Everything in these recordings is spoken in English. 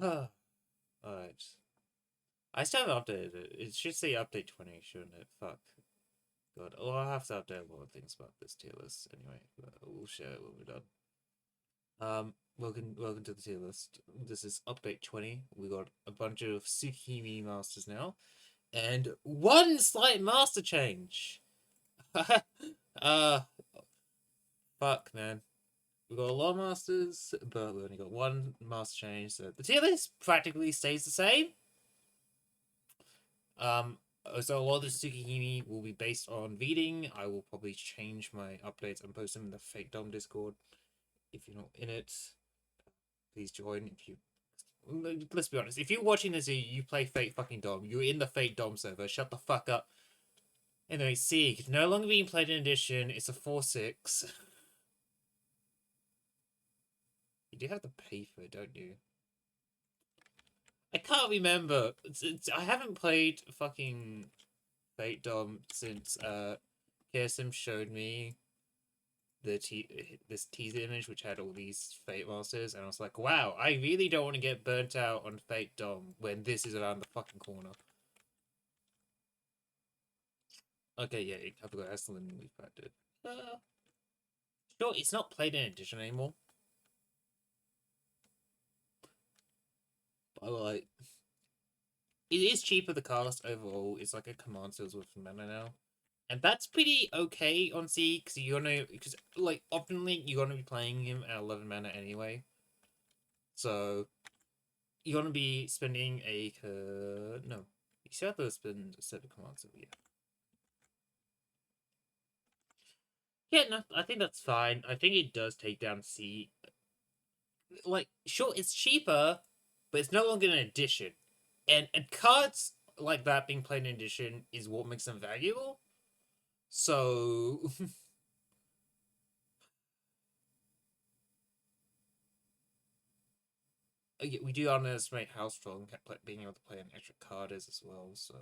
Alright. I still haven't updated it. It should say update 20, shouldn't it? Fuck. God. Oh, I'll have to update a lot of things about this tier list anyway, but we'll share it when we're done. Welcome to the tier list. This is update 20. We got a bunch of Tsukimi masters now, and one slight master change. uh, fuck, man. We got a lot of masters, but we only got one master change, so the tier list practically stays the same. So a lot of the Tsukihime will be based on reading. I will probably change my updates and post them in the Fake Dom Discord. If you're not in it, please join. If you, let's be honest, if you're watching this, you play Fake fucking Dom. You're in the Fake Dom server. Shut the fuck up. Anyway, Siege no longer being played in addition. It's a 4-6. You do have to pay for it, don't you? I can't remember. I haven't played fucking Fate Dom since KSM showed me this teaser image which had all these Fate Masters, and I was like, wow, I really don't want to get burnt out on Fate Dom when this is around the fucking corner. Okay, yeah, I forgot Estelin we factored. Sure, it's not played in edition anymore. But like, it is cheaper the cast overall. It's like a command skills with mana now. And that's pretty okay on C, because you're gonna, because like optimally you're gonna be playing him at 11 mana anyway. So you're gonna be spending a no. You still have to spend a set of commands, so yeah. Yeah, no, I think that's fine. I think it does take down C. Like, sure, it's cheaper, but it's no longer an addition. And cards like that being played in addition is what makes them valuable. So we do underestimate how strong being able to play an extra card is as well. So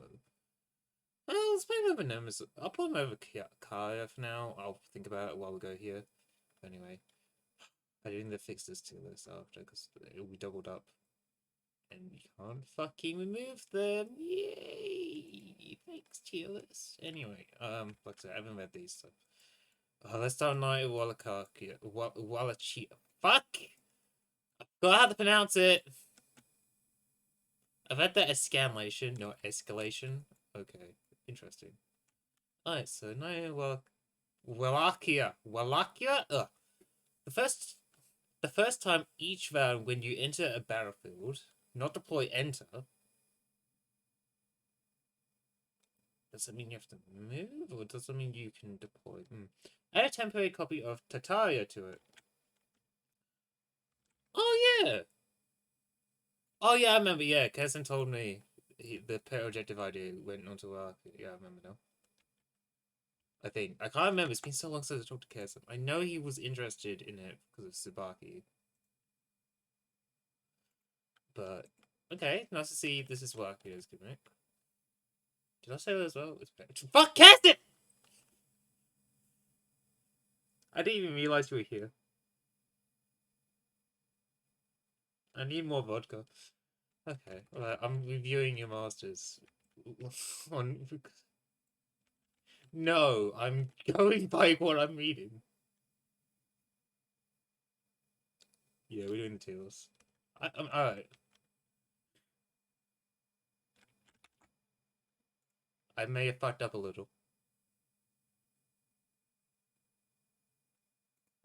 let's play over Nemesis. I'll put him over Kaya for now. I'll think about it while we go here. Anyway, I didn't need to fix this tier list after because it'll be doubled up. And we can't fucking remove them. Yay! Thanks, tier list. Anyway, like I said, I haven't read these, so. Let's start night with Wallachia. Wallachia. Fuck! I forgot how to pronounce it! I've had that escalation, not escalation. Okay, interesting. Alright, so now Wallachia. Wallachia? Ugh. The first time each round when you enter a battlefield, not deploy enter. Does that mean you have to move, or does that mean you can deploy? Add a temporary copy of Tataria to it. Oh yeah! Oh yeah, I remember, yeah, Kessen told me the pair objective idea went onto yeah, I remember now. I think. I can't remember, it's been so long since I talked to Kessen. I know he was interested in it because of Tsubaki. But, okay, nice to see this is Wakia's gimmick. Did I say that as well? Fuck, Kessen! I didn't even realize you were here. I need more vodka. Okay, well, I'm reviewing your masters. on... No, I'm going by what I'm reading. Yeah, we're doing the tails. I'm alright. I may have fucked up a little.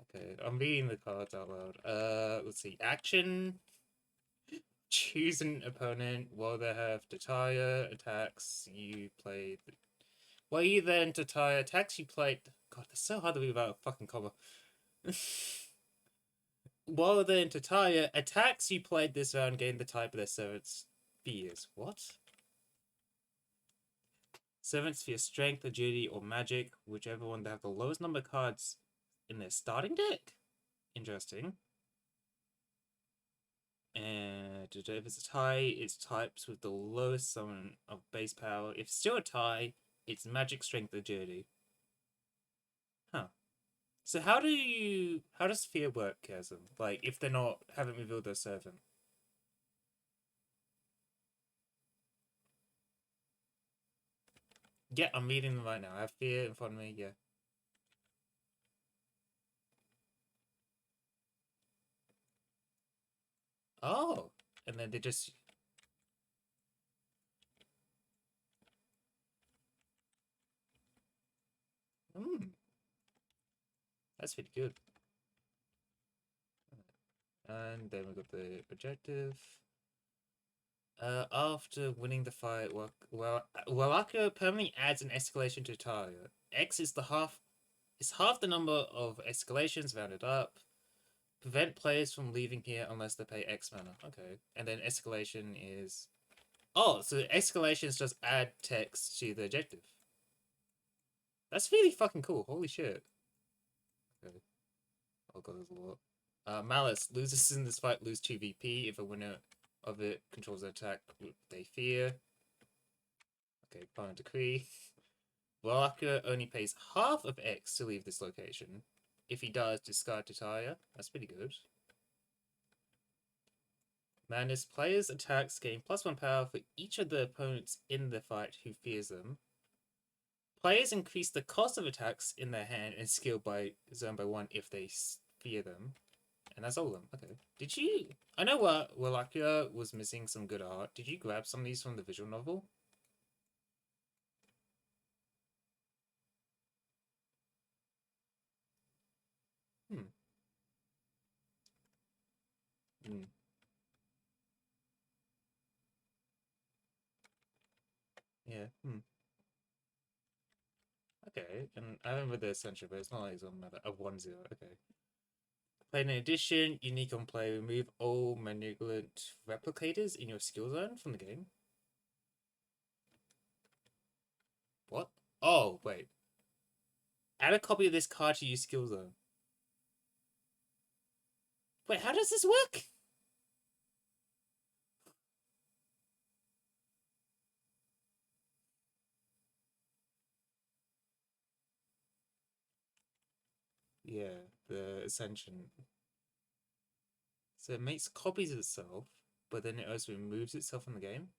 Okay, I'm reading the cards out loud. Let's see. Action. Choose an opponent. While they have Tataya attacks, you play. While you then Tataya attacks, you play. God, that's so hard to read without a fucking comma. While then Tataya attacks, you played this round, gain the type of their servant's spheres. What? Servant sphere, strength, agility, or magic, whichever one they have the lowest number of cards in their starting deck. Interesting. And if it's a tie, it's types with the lowest summon of base power. If still a tie, it's magic, strength, agility. Huh. So how does fear work, Chasm? Like, if they're not, haven't revealed their servant? Yeah, I'm reading them right now. I have fear in front of me. Yeah. Oh, and then they just. Hmm, that's pretty good. And then we got the objective. After winning the fight, Walaka permanently adds an escalation to target. X is half the number of escalations rounded up. Prevent players from leaving here unless they pay X mana. Okay. And then escalation is. Oh, so escalations just add text to the objective. That's really fucking cool. Holy shit. Okay. Oh god, there's a lot. Malice. Losers in this fight lose 2 VP if a winner of it controls an attack they fear. Okay, final decree. Barker only pays half of X to leave this location. If he does, discard Titania. That's pretty good. Madness. Players' attacks gain +1 power for each of the opponents in the fight who fears them. Players increase the cost of attacks in their hand and skill by zone by 1 if they fear them. And that's all of them. Okay. Did you... I know Wallachia was missing some good art. Did you grab some of these from the visual novel? Hmm. Hmm. Yeah. Hmm. Okay. And I remember the essential, but it's not like it's on matter of 1-0. Okay. Playing an addition, unique on play, remove all malignant replicators in your skill zone from the game. What? Oh, wait. Add a copy of this card to your skill zone. Wait, how does this work? Yeah, the Ascension. So it makes copies of itself, but then it also removes itself from the game?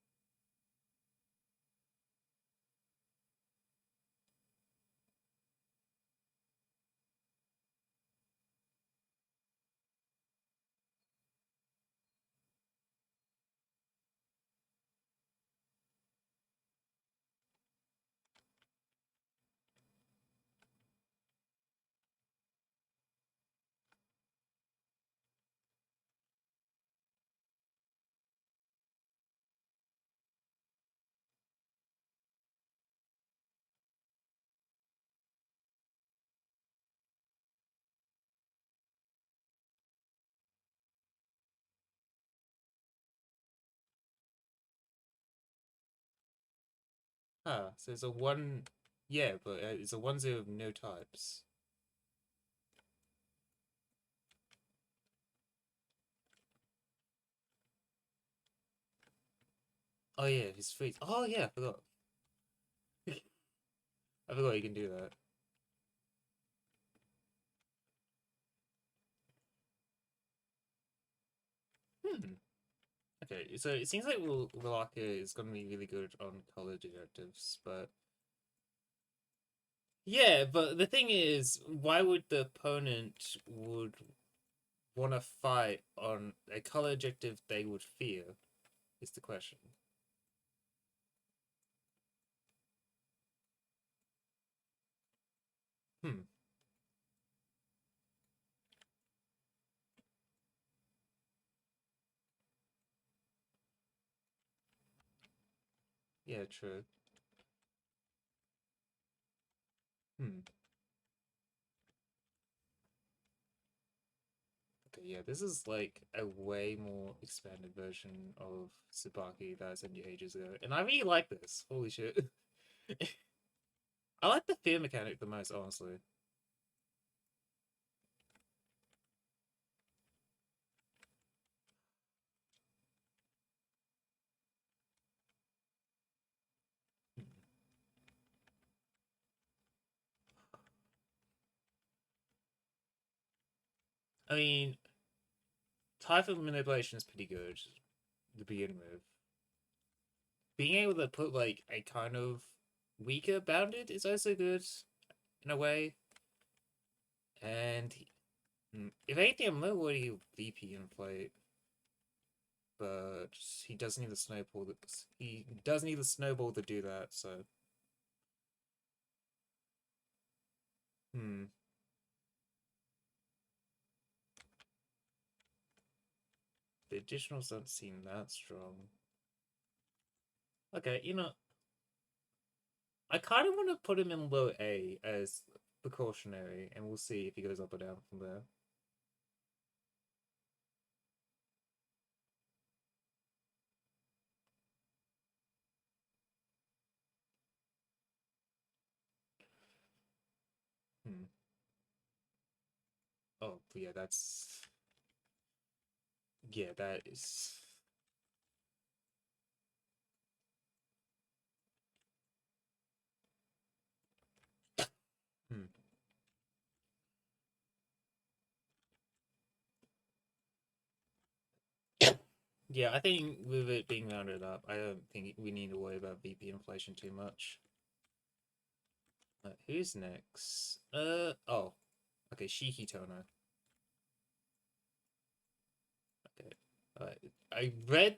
Ah, so it's a one... Yeah, but it's a 1-0 of no types. Oh yeah, he's free. Oh yeah, I forgot. I forgot you can do that. Hmm. Okay, so it seems like Wilaka is going to be really good on color directives, but yeah, but the thing is, why would the opponent would want to fight on a color objective they would fear? Is the question. Hmm. Yeah, true. Hmm. Okay, yeah, this is like a way more expanded version of Tsubaki that I sent you ages ago, and I really like this. Holy shit. I like the fear mechanic the most, honestly. I mean, type of manipulation is pretty good to begin with. Being able to put like a kind of weaker bounded is also good in a way. And if anything, I'm not worried he'll VP in fight, but he does need the snowball. He does need the snowball to do that. So, hmm. The additionals don't seem that strong. Okay, I kind of want to put him in low A as precautionary, and we'll see if he goes up or down from there. Hmm. Oh, yeah, that is. Hmm. Yeah, I think with it being rounded up, I don't think we need to worry about VP inflation too much. Who's next? Oh, okay, Shiki Tono. Okay, I read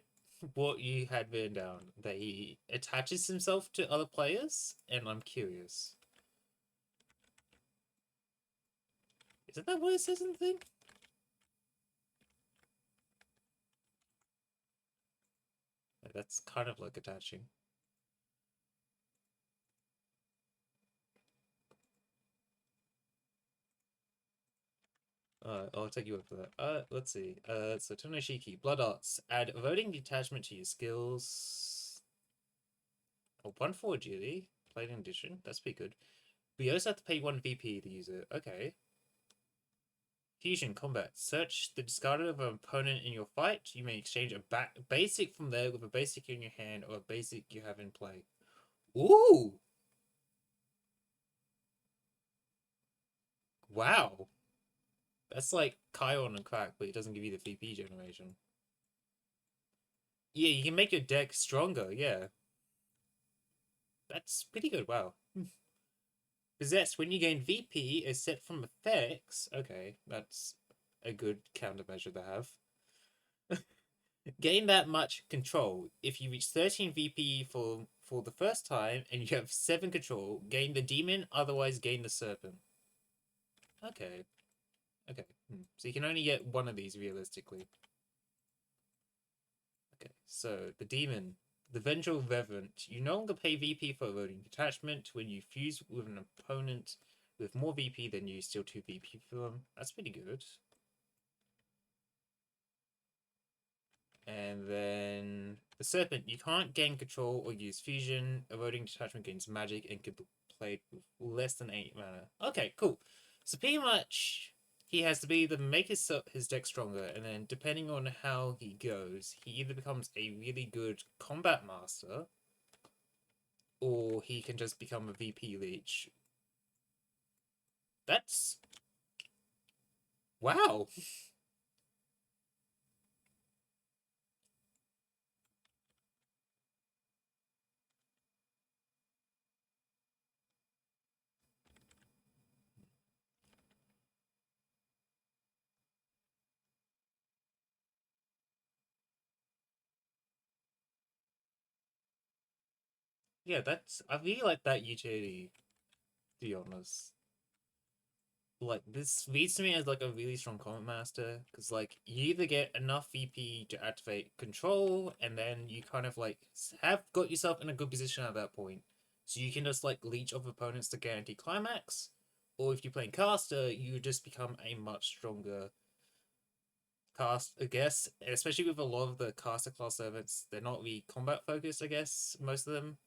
what you had written down that he attaches himself to other players, and I'm curious. Isn't that what it says in the thing? That's kind of like attaching. I'll take you up for that. Let's see. So Tonoshiki, Blood Arts. Add voting detachment to your skills. Oh, 1 for agility. Played in addition. That's pretty good. But you also have to pay 1 VP to use it. Okay. Fusion Combat. Search the discarded of an opponent in your fight. You may exchange a basic from there with a basic in your hand or a basic you have in play. Ooh! Wow. That's like Kion and Crack, but it doesn't give you the VP generation. Yeah, you can make your deck stronger, yeah. That's pretty good, wow. Possess, when you gain VP, is set from effects. Okay, that's a good countermeasure to have. Gain that much control. If you reach 13 VP for the first time and you have 7 control, gain the demon, otherwise gain the serpent. Okay. Okay. So you can only get one of these realistically. Okay, so the demon. The Vengeful Revenant. You no longer pay VP for eroding detachment. When you fuse with an opponent with more VP than you, steal 2 VP for them. That's pretty good. And then the Serpent. You can't gain control or use fusion. Eroding detachment gains magic and can be played with less than 8 mana. Okay, cool. So pretty much he has to be either make his deck stronger, and then depending on how he goes, he either becomes a really good combat master, or he can just become a VP leech. That's wow. Yeah, that's I really like that utility, to be honest. Like this reads to me as like a really strong combat master, because like you either get enough VP to activate control, and then you kind of like have got yourself in a good position at that point, so you can just like leech off opponents to guarantee climax, or if you're playing caster, you just become a much stronger cast, I guess. Especially with a lot of the caster class servants, they're not really combat focused. I guess most of them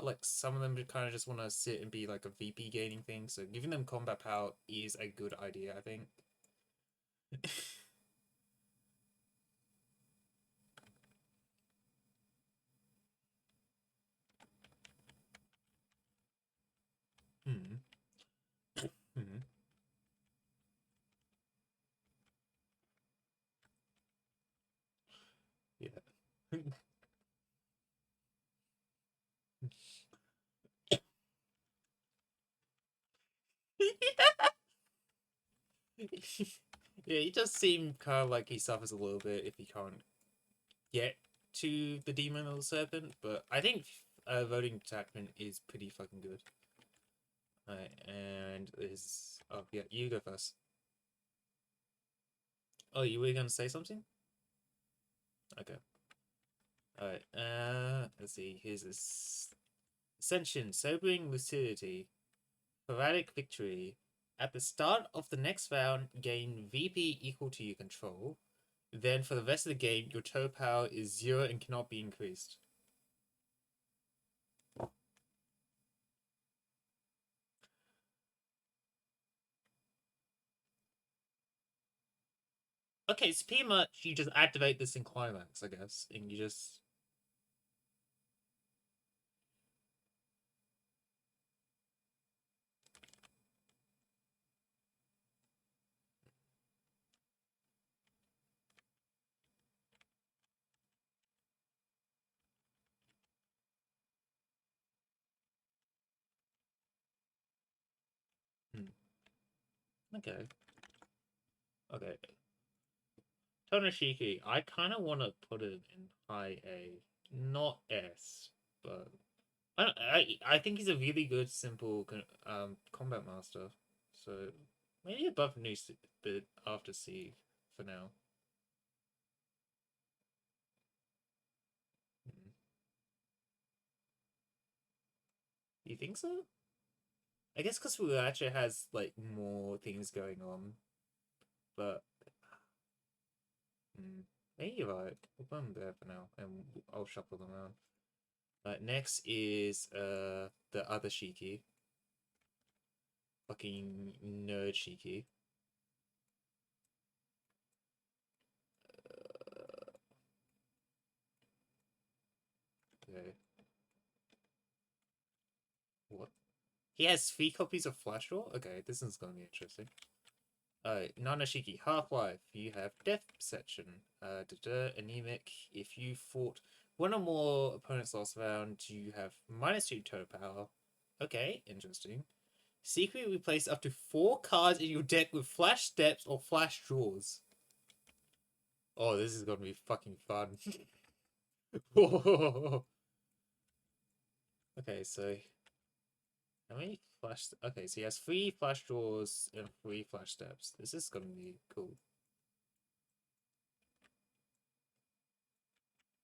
like some of them kind of just want to sit and be like a VP gaining thing. So giving them combat power is a good idea, I think. Hmm. Hmm. Yeah. Yeah, he does seem kind of like he suffers a little bit if he can't get to the demon or the serpent, but I think voting attachment is pretty fucking good. Alright, and is oh yeah, you go first. Oh, you were gonna say something? Okay. Alright, let's see. Here's this Ascension, Sobering Lucidity, Sporadic Victory. At the start of the next round, gain VP equal to your control. Then for the rest of the game, your toe power is 0 and cannot be increased. Okay, so pretty much you just activate this in Climax, I guess, and you just... Hmm. Okay. Okay. Tonoshiki, I kind of want to put it in high A, not S, but I think he's a really good simple combat master. So maybe above new, but after C for now. Hmm. You think so? I guess because Fugacha has like more things going on, but maybe you're right. We'll put them there for now, and I'll shuffle them around. Next is the other Shiki, fucking nerd Shiki. Okay. What? He has 3 copies of Flash Draw? Okay, this is gonna be interesting. Nanashiki, Half-Life. You have Death Perception. Anemic. If you fought one or more opponents last round, you have -2 total power. Okay, interesting. Secret, replace up to 4 cards in your deck with Flash Steps or Flash Draws. Oh, this is gonna be fucking fun. Okay, so how many flash? Okay, so he has 3 Flash Draws and 3 Flash Steps. This is gonna be cool.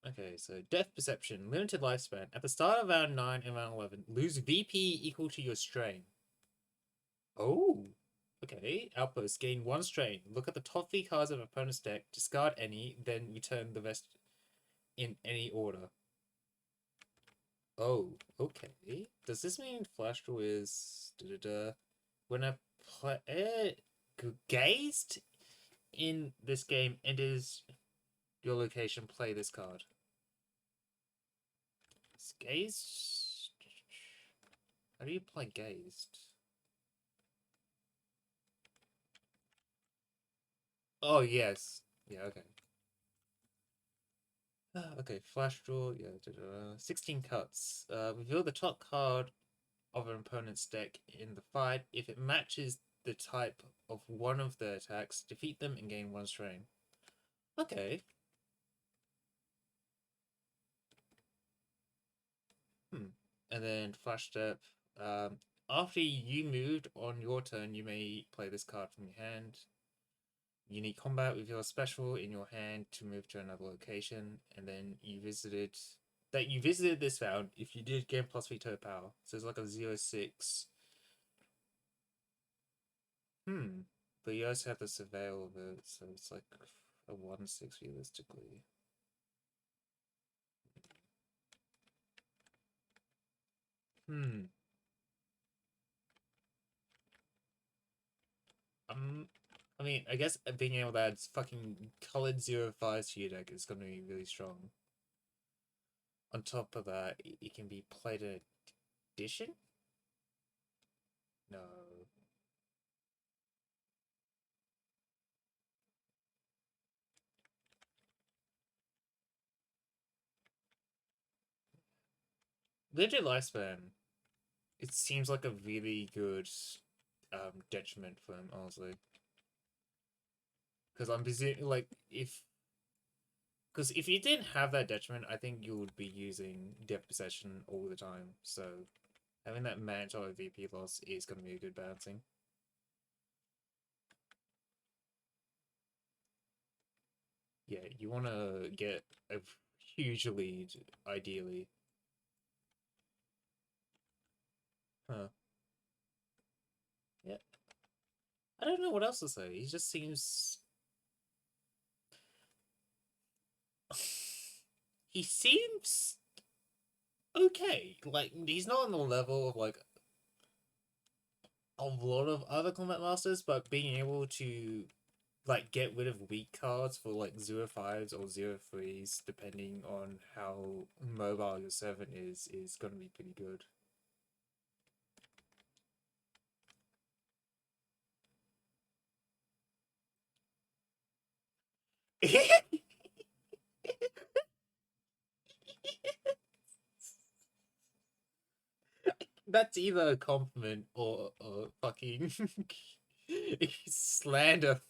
Okay, so Death Perception, limited lifespan. At the start of round 9 and round 11, lose VP equal to your strain. Oh, okay. Outpost, gain 1 strain. Look at the top 3 cards of opponent's deck, discard any, then return the rest in any order. Oh, okay. Does this mean Flash Draw is... When a player gazed in this game enters your location, play this card. Gazed? How do you play Gazed? Oh, yes. Yeah, okay. Okay, Flash Draw. Yeah, 16 cuts. Reveal the top card of an opponent's deck in the fight. If it matches the type of one of the attacks, defeat them and gain 1 strain. Okay. And then Flash Step. After you moved on your turn, you may play this card from your hand. You need combat with your special in your hand to move to another location, and then you visited this round. If you did, gain +3 total power. So it's like a 0/6. But you also have the surveil of it, so it's like a 1/6 realistically. I mean, I guess being able to add fucking colored 0/5s to your deck is going to be really strong. On top of that, it can be played in addition? No. Limited lifespan. It seems like a really good detriment for him, honestly. Because I'm busy, like, because if you didn't have that detriment, I think you would be using Depth Possession all the time. So having that mandatory VP loss is going to be a good balancing. Yeah, you want to get a huge lead, ideally. Huh. Yeah. I don't know what else to say. He just seems... he seems okay. Like, he's not on the level of, like, a lot of other combat masters, but being able to like get rid of weak cards for like 0-5s or 0-3s, depending on how mobile your servant is gonna be pretty good. That's either a compliment or fucking slander.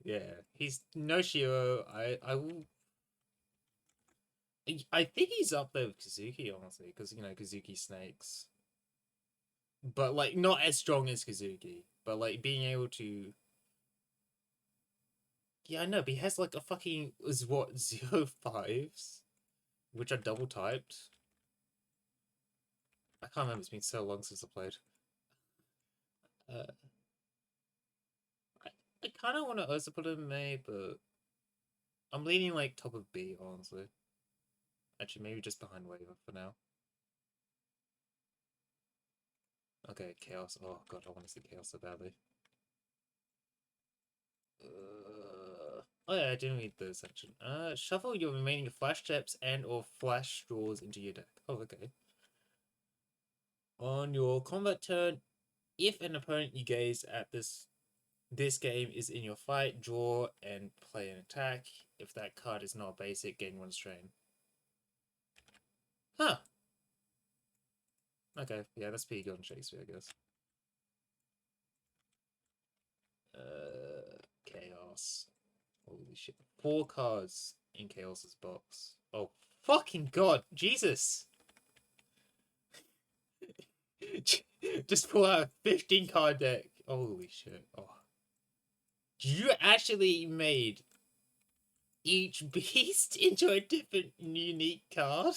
Yeah, he's no Shiro. I think he's up there with Kazuki, honestly, because you know Kazuki snakes, but like not as strong as Kazuki. But like being able to, yeah, I know, but he has like a fucking is what 0-5s, which are double typed. I can't remember. It's been so long since I played. Uh, I, I kind of want to also put him in A, but I'm leaning like top of B, honestly. Actually, maybe just behind Waver for now. Okay, Chaos. Oh god, I want to see Chaos so badly. Oh yeah, I didn't read the section. Shuffle your remaining flash chips and or flash straws into your deck. Oh, okay. On your combat turn, if an opponent you gaze at this game is in your fight, draw and play an attack. If that card is not basic, gain 1 strain. Huh. Okay, yeah, that's pretty good on Shakespeare, I guess. Chaos. Holy shit. 4 cards in Chaos's box. Oh, fucking god, Jesus! Just pull out a 15 card deck. Holy shit. Oh. You actually made each beast into a different unique card?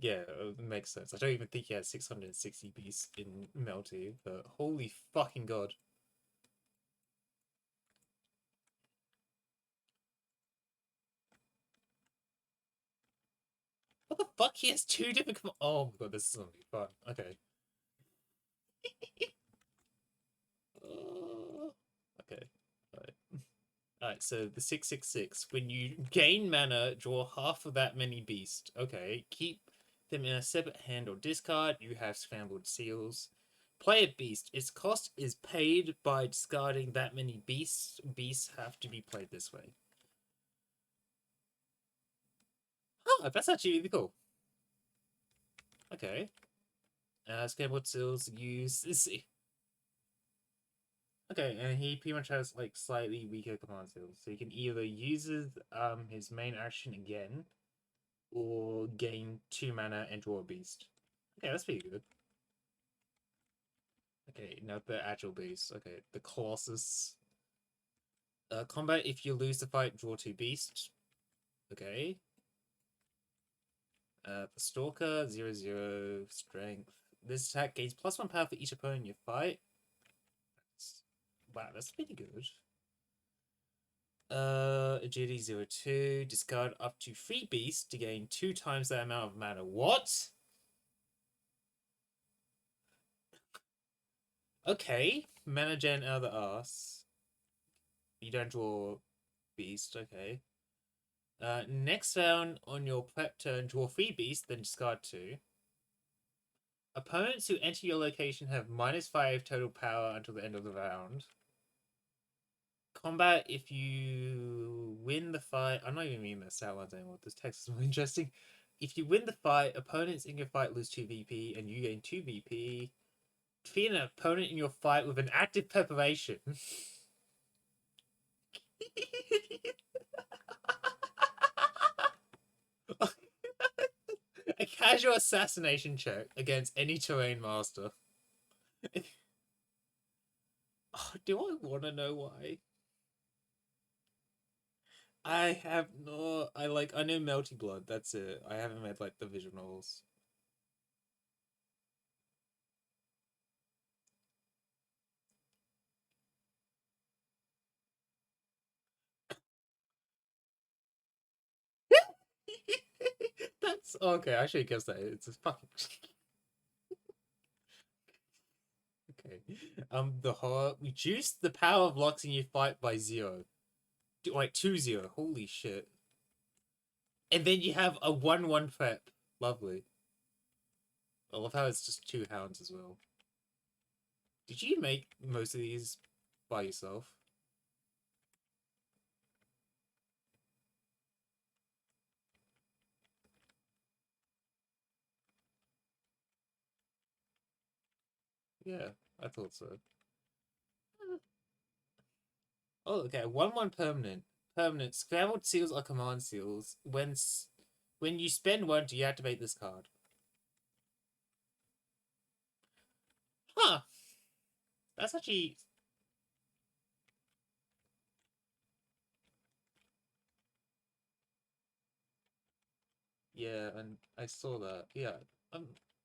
Yeah, it makes sense. I don't even think he had 660 beasts in Melty, but holy fucking god. What the fuck? He has 2 different... Oh my god, this is gonna be fun. Okay. Okay. Alright. Alright, so the 666. When you gain mana, draw half of that many beasts. Okay, keep them in a separate hand or discard. You have scrambled seals. Play a beast. Its cost is paid by discarding that many beasts. Beasts have to be played this way. Huh, that's actually really cool. Okay. Scrambled seals use... Okay, and he pretty much has like slightly weaker command skills, so he can either use his main action again, or gain 2 mana and draw a beast. Okay, that's pretty good. Okay, now the actual beast. Okay, the Colossus. Combat, if you lose the fight, draw 2 beasts. Okay. The Stalker, 0/0 strength. This attack gains +1 power for each opponent you fight. Wow, that's pretty good. Agility 0/2. Discard up to 3 beasts to gain 2 times that amount of mana. What? Okay. Mana gen out of the ass. You don't draw beast, okay. Next round on your prep turn, draw 3 beasts, then discard 2. Opponents who enter your location have -5 total power until the end of the round. Combat, if you win the fight... I'm not even reading the stat lines anymore. This text is more interesting. If you win the fight, opponents in your fight lose 2 VP and you gain 2 VP. Defeat an opponent in your fight with an active preparation. A casual assassination check against any terrain master. Oh, do I want to know why? I have no. I know Melty Blood. That's it. I haven't read like the visual novels. That's okay. I should guess that it's a fucking. Okay. The horror reduce the power of locks in your fight by 0. Wait, 2-0. Holy shit. And then you have a 1-1 prep. Lovely. I love how it's just 2 hounds as well. Did you make most of these by yourself? Yeah, I thought so. Oh, okay. 1-1 permanent. Permanent. Scrambled seals are command seals. When you spend 1, deactivate this card. Huh. That's actually... Yeah, and I saw that. Yeah.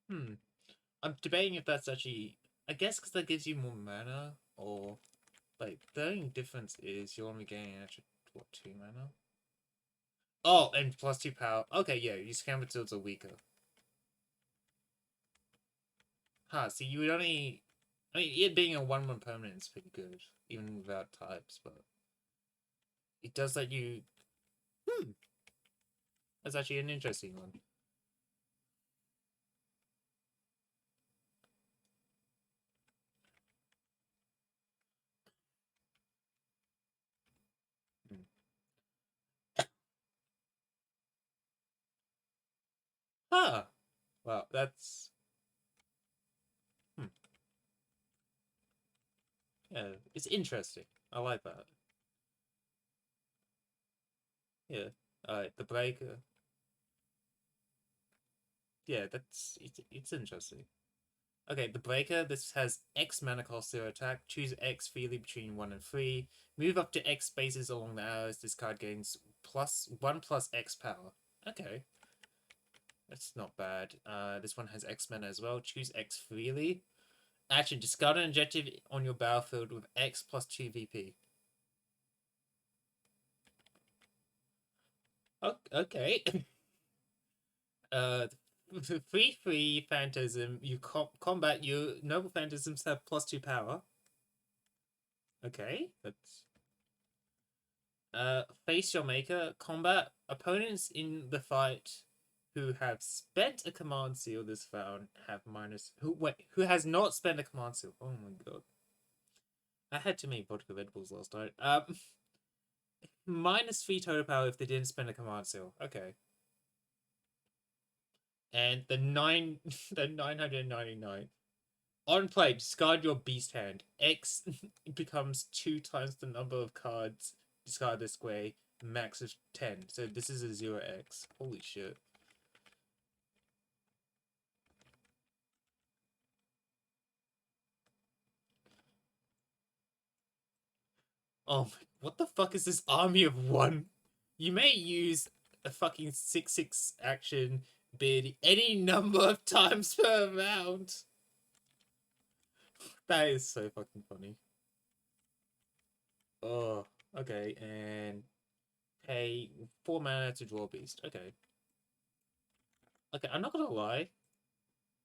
Hmm. I'm debating if that's actually... I guess because that gives you more mana, or... Like, the only difference is you're only getting an extra, what, 2 mana? Oh, and plus 2 power. Okay, yeah, your scrambled seals are weaker. Huh, so you would only... I mean, it being a 1-1 permanent is pretty good, even without types, but... It does let you... Hmm. That's actually an interesting one. Hmm. Huh. Wow, that's... Hmm. Yeah, it's interesting. I like that. Yeah. Alright, the breaker. Yeah, it's interesting. Okay, the breaker. This has X mana cost 0 attack. Choose X freely between 1 and 3. Move up to X spaces along the arrows. This card gains +1 + X power. Okay. That's not bad. This one has X mana as well. Choose X freely. Action: discard an objective on your battlefield with X +2 VP. Okay. 3/3 Phantasm. You combat your noble phantasms have +2 power. Okay, that's face your maker. Combat opponents in the fight who have spent a command seal this round have minus who has not spent a command seal. Oh my god. I had too many vodka Red Bulls last night. -3 total power if they didn't spend a command seal. Okay. And the 999. On play, discard your beast hand. X becomes 2 times the number of cards discard this way. Max of 10. So this is a 0x. Holy shit. Oh, what the fuck is this army of 1? You may use a fucking 6/6 action bid any number of times per round. That is so fucking funny. Oh, okay, and pay 4 mana to draw beast. Okay. Okay, I'm not gonna lie.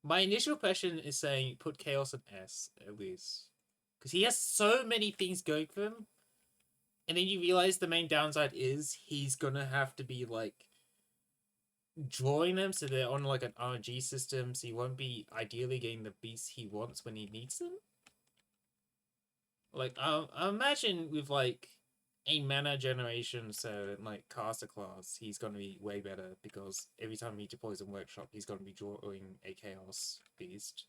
My initial question is saying put Chaos on S, at least. Because he has so many things going for him. And then you realize the main downside is he's gonna have to be, like, drawing them so they're on, like, an RNG system, so he won't be ideally getting the beasts he wants when he needs them. Like, I imagine with, like, a mana generation, so like caster class, he's gonna be way better because every time he deploys in workshop, he's gonna be drawing a chaos beast.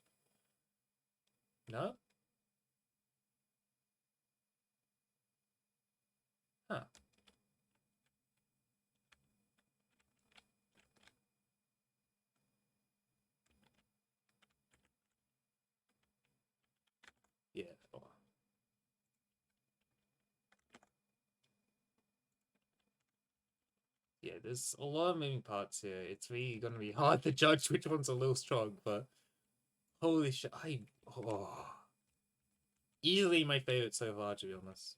No? Huh. Yeah. Oh. Yeah, there's a lot of moving parts here. It's really gonna be hard to judge which one's a little strong, but holy shit, easily my favorite so far, to be honest.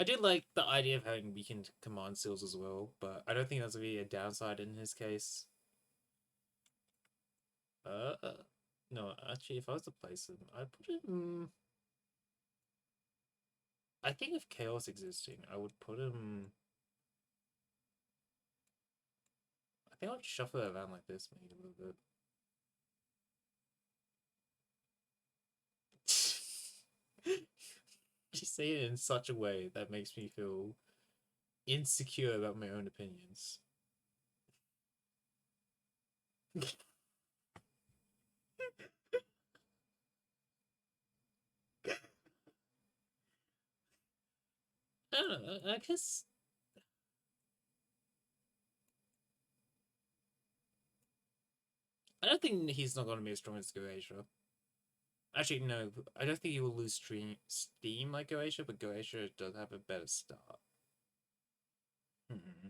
I did like the idea of having weakened command seals as well, but I don't think that's really a downside in his case. Uh, no, actually, if I was to place him, I'd put him. I think if chaos existing, I would put him. I think I'd shuffle it around like this, maybe a little bit. You say it in such a way that makes me feel insecure about my own opinions. I don't know. I guess I don't think he's not going to be as strong as Goetia. Actually, no. I don't think he will lose steam like Goetia, but Goetia does have a better start. Hmm.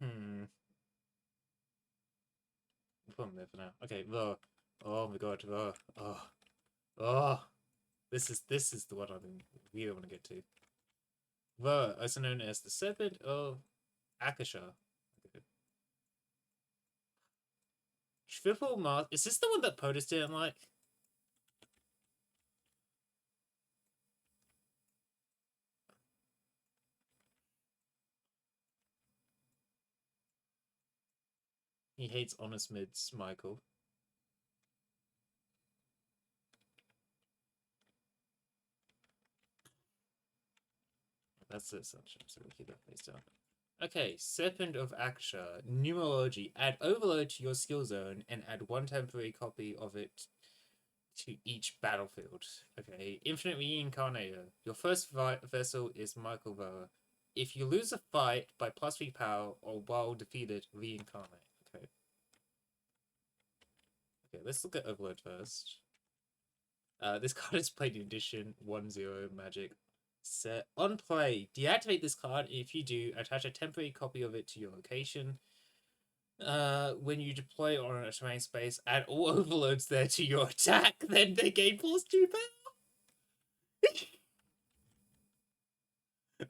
Hmm. Put him there for now. Okay. Oh my god. Oh. This is the one I really want to get to. Also known as the Serpent of Akasha. Okay. Triple Mask. Is this the one that POTUS didn't like? He hates honest mids, Michael. That's the assumption, so we'll keep that face down. Okay, Serpent of Akasha. Numerology. Add Overload to your skill zone and add one temporary copy of it to each battlefield. Okay, Infinite Reincarnator. Your first vessel is Michael Voa. If you lose a fight by +3 power or while defeated, reincarnate. Okay. Okay, let's look at Overload first. This card is played in Edition 1-0 Magic. Set on play. Deactivate this card. If you do, attach a temporary copy of it to your location. When you deploy on a terrain space, add all overloads there to your attack. Then they gain +2 power.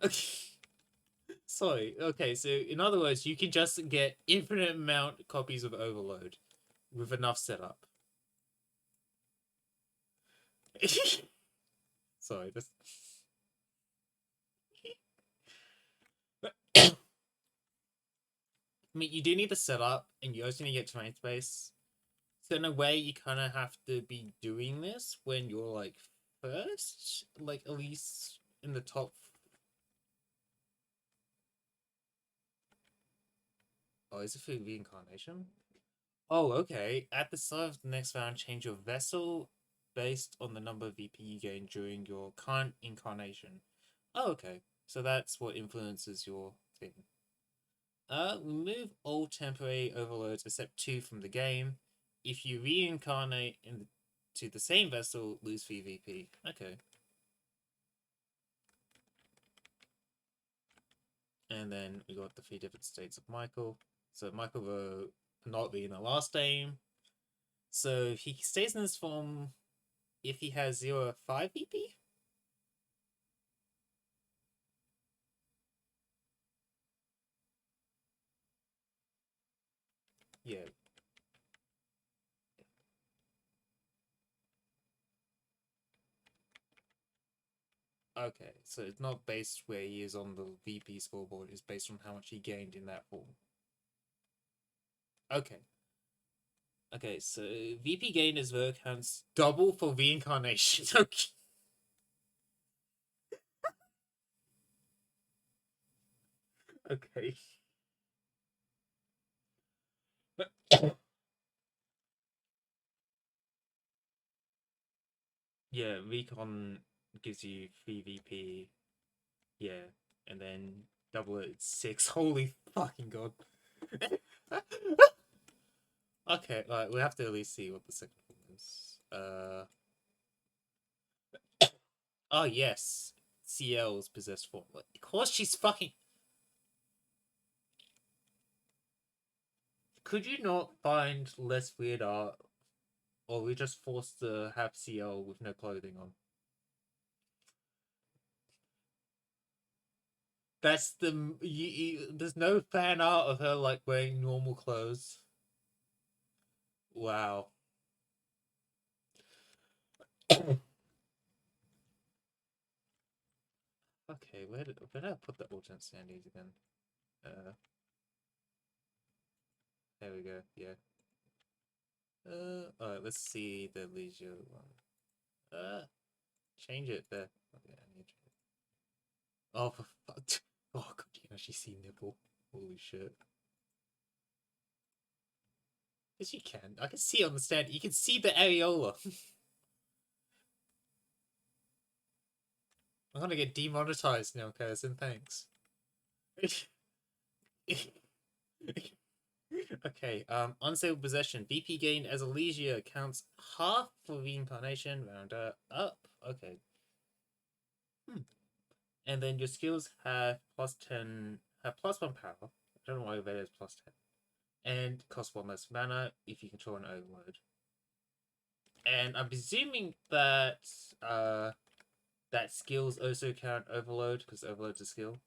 Okay. Sorry. Okay, so in other words, you can just get infinite amount copies of Overload with enough setup. Sorry, that's. I mean, you do need the setup, and you also need to get terrain space. So in a way, you kind of have to be doing this when you're like first, like at least in the top. Oh, is it for reincarnation? Oh, okay. At the start of the next round, change your vessel based on the number of VP you gain during your current incarnation. Oh, okay. So that's what influences your thing. Remove all temporary overloads except 2 from the game. If you reincarnate to the same vessel, lose 3 VP. Okay. And then we got the 3 different states of Michael. So Michael will not be in the last game. So he stays in this form if he has 0 or 5 VP? Yeah. Okay, so it's not based where he is on the VP scoreboard, it's based on how much he gained in that form. Okay. Okay, so VP gain is Verkhan's double for reincarnation. Okay. Okay. Yeah, recon gives you 3 VP. Yeah, and then double it 6. Holy fucking god. Okay, right, we have to at least see what the second one is. Oh yes. CL's possessed form. Of course she's fucking. Could you not find less weird art? Or we just forced to have CL with no clothing on? That's there's no fan art of her like wearing normal clothes. Wow. Okay, where did I put the alternate standings again? There we go. Yeah. Alright, let's see the leisure one. Change it there. Okay, I need to change it. Oh, for fuck. Oh, god, you can actually see nipple. Holy shit. Yes, you can. I can see on the stand. You can see the areola. I'm gonna get demonetized now, cousin. Thanks. Okay, unstable possession. VP gained as a leisure counts half for reincarnation, rounder up. Okay. And then your skills have +10, have +1 power. I don't know why that is +10. And cost 1 less mana if you control an overload. And I'm presuming that that skills also count overload, because overload's a skill.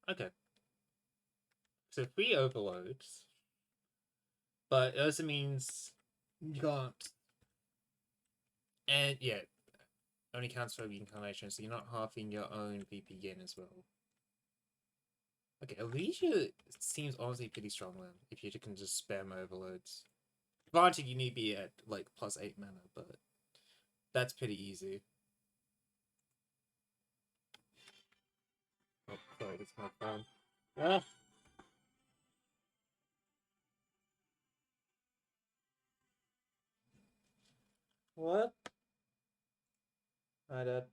Okay. So 3 overloads. But it also means you can't. And yeah, only counts for reincarnation, so you're not halving your own VP gain as well. Okay, Alicia seems honestly pretty strong then, if you can just spam overloads. Granted, you need to be at like +8 mana, but that's pretty easy. Oh, sorry, that's my phone. Ah! What? Hi, Dad.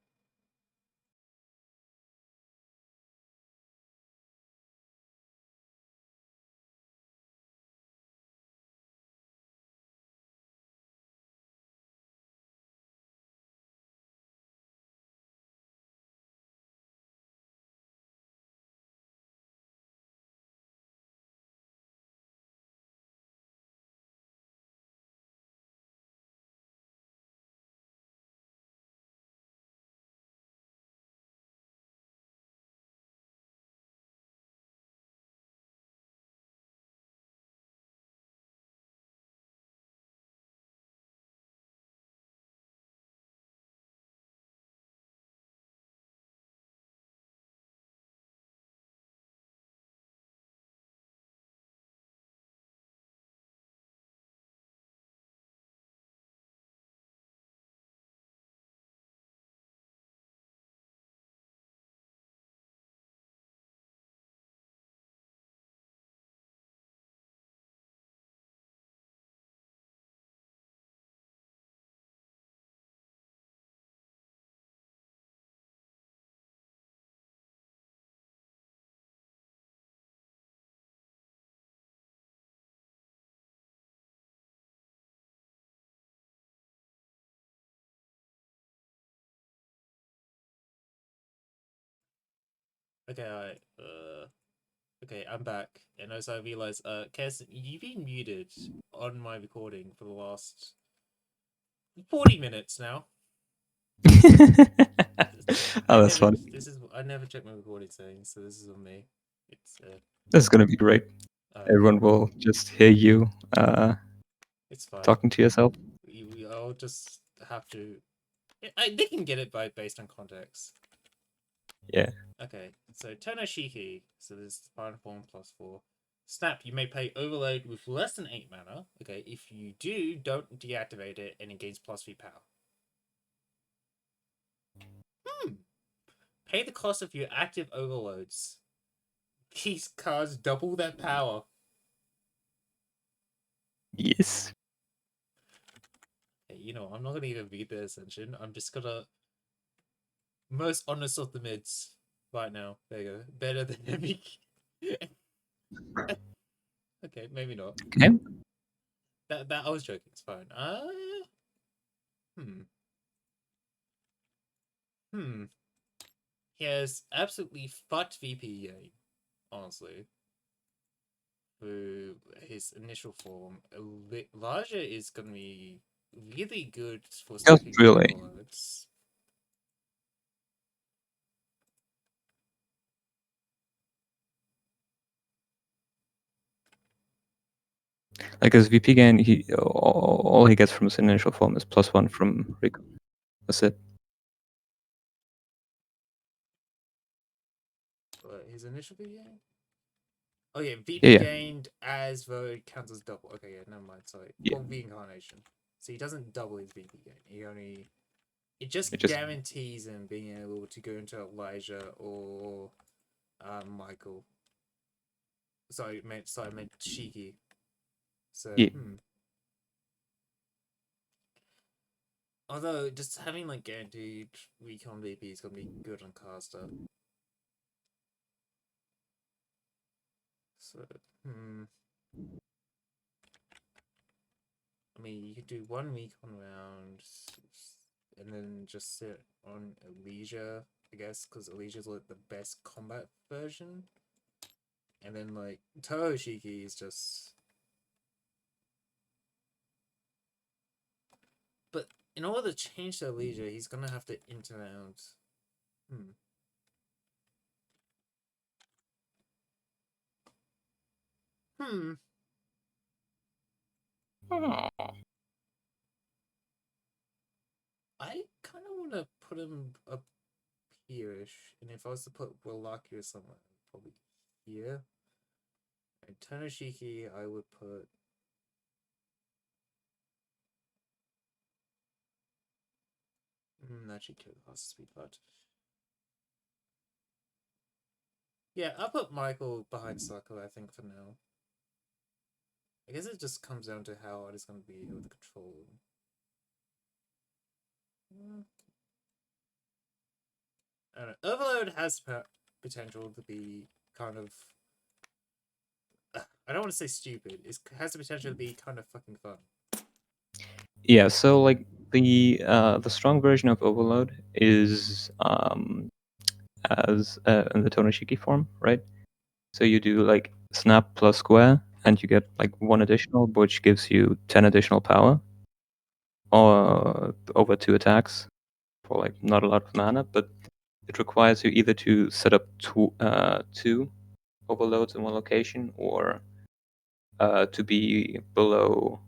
Okay, alright. Okay, I'm back. And as I realize, Kes, you've been muted on my recording for the last 40 minutes now. Oh, that's fun. I never check my recording settings, so this is on me. It's This is gonna be great. Everyone will just hear you it's fine. talking to yourself. I'll just have to. They can get it based on context. Yeah. Okay, so Tonoshiki. So this is final form +4. Snap, you may play Overload with less than 8 mana. Okay, if you do, don't deactivate it and it gains +3 power. Pay the cost of your active overloads. these cards double their power. Yes. Hey, I'm not gonna even read the Ascension. I'm just gonna most honest of the mids right now. There you go. Better than every. Okay, maybe not. Okay. That I was joking. It's fine. Hmm. Hmm. He has absolutely fucked VP game, honestly. Through his initial form, Elijah is gonna be really good for Just stacking really. overloads. Like his VP gain, all he gets from his initial form is +1 from recon. That's it. But his initial VP gain? Oh yeah, VP Yeah. gained as though it counts as double. Okay, yeah, never mind. Sorry, Yeah. for reincarnation. So he doesn't double his VP gain. It just It just guarantees him being able to go into Elijah or Michael. Sorry, I meant Shiki. So yeah. Although just having like guaranteed recon VP is gonna be good on caster. So I mean, you could do 1 recon round, and then just sit on Elysia, I guess, because Elysia's like the best combat version. And then like Toho Shiki is just. But in order to change to Elysia, he's gonna have to interround. Hmm. I kind of want to put him up here-ish, and if I was to put Wallachia somewhere, probably here. And Tanoshiki, I would put. Actually, kill the speed part. Yeah, I'll put Michael behind Sako, I think, for now. I guess it just comes down to how hard it's going to be able to control him. I don't know. Overload has potential to be kind of. I don't want to say stupid. It has the potential to be kind of fucking fun. Yeah. So like the strong version of Overload is as in the Tonoshiki form, right? So you do like snap plus square, and you get like 1 additional, which gives you 10 additional power, or over 2 attacks for like not a lot of mana, but it requires you either to set up two overloads in one location, or to be below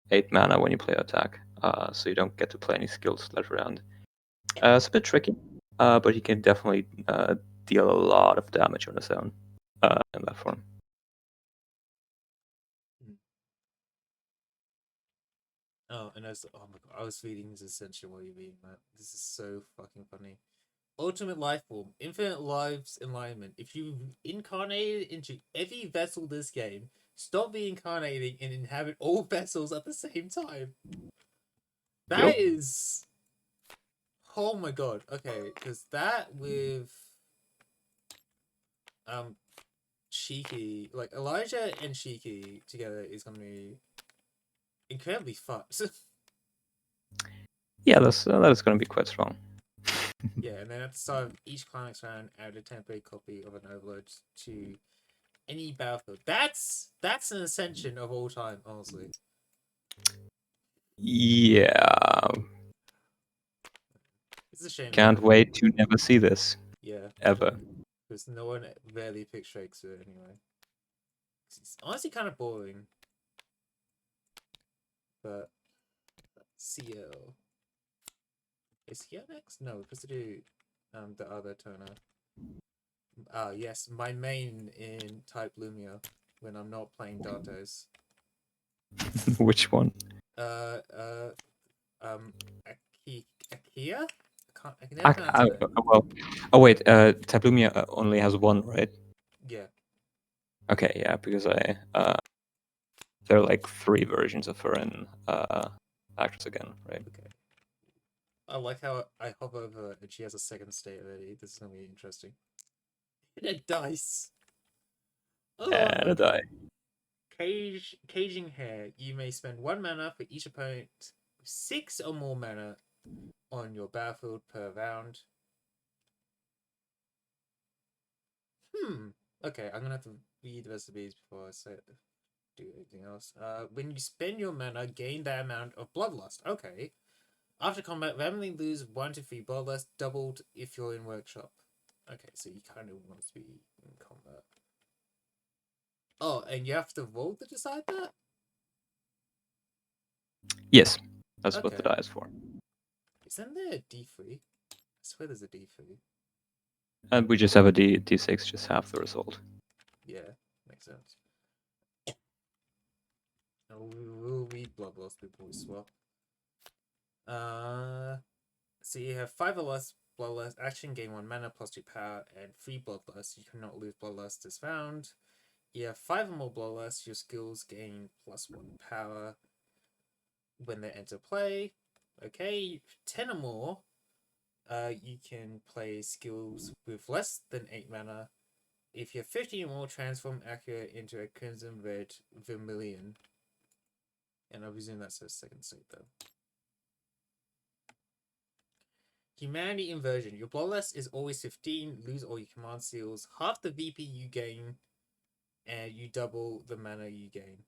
8 mana when you play attack, so you don't get to play any skills that round. It's a bit tricky, but he can definitely deal a lot of damage on his own in that form. Oh, and oh my god, I was reading this Ascension while you're reading that. This is so fucking funny. Ultimate life form, infinite lives enlightenment. If you incarnated into every vessel this game, stop reincarnating and inhabit all vessels at the same time. That is. Oh my god. Okay, because that with Shiki, like Elijah and Shiki together is gonna be incredibly fucked. Yeah, that is going to be quite strong. Yeah, and then at the start of each climax round, add a temporary copy of an overload to any battlefield. That's an ascension of all time, honestly. Yeah. It's a shame. Can't wait to never see this. Yeah. Ever. Because no one rarely picks Shakespeare anyway. It's honestly kind of boring. But CL. Is CL next? No, because to do the other toner. Yes, my main in type Lumia when I'm not playing Dante's. Which one? Akia? I I can never pronounce her name. well, oh wait, Tablumia only has one, right? Yeah. Okay, yeah, because there are like 3 versions of her in Actress again, right? Okay. I like how I hop over and she has a second state already. This is gonna be interesting. And a dice. Oh, And a die. Caging hair. You may spend 1 mana for each opponent with 6 or more mana on your battlefield per round. Okay, I'm gonna have to read the rest of these before I do anything else. When you spend your mana, gain that amount of bloodlust. Okay. After combat, randomly lose 1 to 3 bloodlust, doubled if you're in workshop. Okay, so you kind of want to be in combat. Oh, and you have to roll to decide that? Yes, that's what the Okay. die is for. Isn't there a D3? I swear there's a D3. And we just have a D6, just half the result. Yeah, makes sense. We'll read bloodlust before we swap. So you have 5 or less bloodlust, action, gain 1 mana plus 2 power, and 3 bloodlust. You cannot lose bloodlust as found. You have 5 or more bloodlust, your skills gain plus 1 power when they enter play. Okay, 10 or more, you can play skills with less than 8 mana. If you have 15 or more, transform Accurate into a Crimson Red Vermilion. And I presume that's a second state though. Humanity Inversion. Your bloodlust is always 15. Lose all your command seals. Half the VP you gain, and you double the mana you gain.